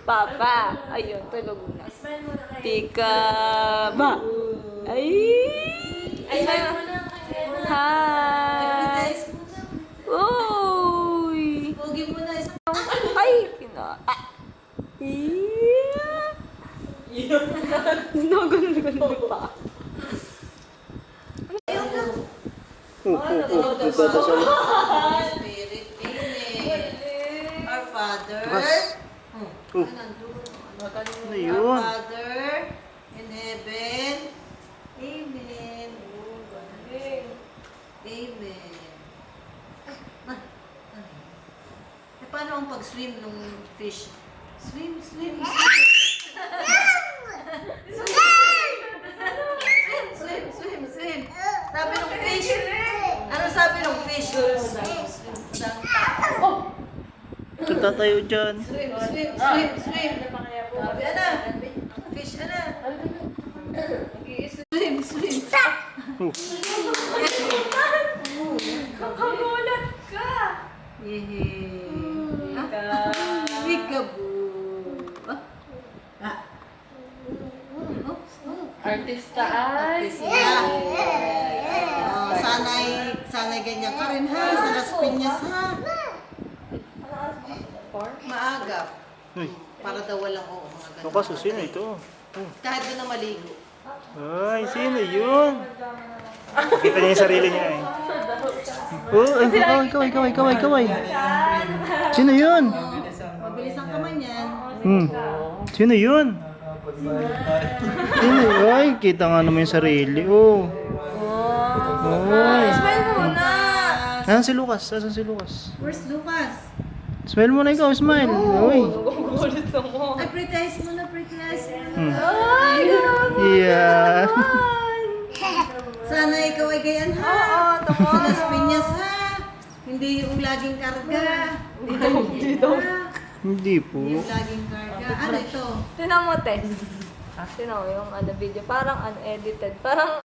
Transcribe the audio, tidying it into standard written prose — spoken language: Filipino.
Papa. Ayun, tulog na. Tika ba? Ay! Hi! Uy! Pogi mo na isang... Ay! Iya! Nagun-gun pa. Spirit, amen. Our Father. Ano yun? Our Father in heaven. Amen. Amen. Eh, paano ang pag-swim ng fish? Swim, swim, swim. Swim, swim, swim. Sabi ng fish. Ano sabi ng fish? Swim, swim. Tatayo dyan. Swim, swim, swim, swim. Sabi, ana. Fish, ana. Swim, swim. Kakagulat ka! Yehey. Peekaboo. Artista ay. Sana'y ganyan ka rin ha, sa Las Piñas ha. Maagap. Uy, Para daw walang oo. Mga ganun. bukas o sino ito? Kahit doon na maligo. Ay, sino yun? Kita niya yung sarili niya eh. Oh, ay, kaway. Sino yun? Mabilis ang kamay niyan. Sino yun? Sino yun? Ay, kita nga naman yung sarili. Oh. Ay. Smile muna! Asan si Lucas? Asan si Lucas? Where's Lucas? Smile mo na ikaw, smile. Uy. Nagugulat ako. Ay, pretty eyes mo na, pretty eyes mo na. Ay, grabe Yeah. naman! Sana ikaw ay gayan ha. Oo, tama. Sa Las Piñas ha. Hindi yung laging karga. Hindi daw. Hindi po. Hindi yung laging karga. Ano ito? Tinan mo, Tess. Tinan mo yung video. Parang unedited. Parang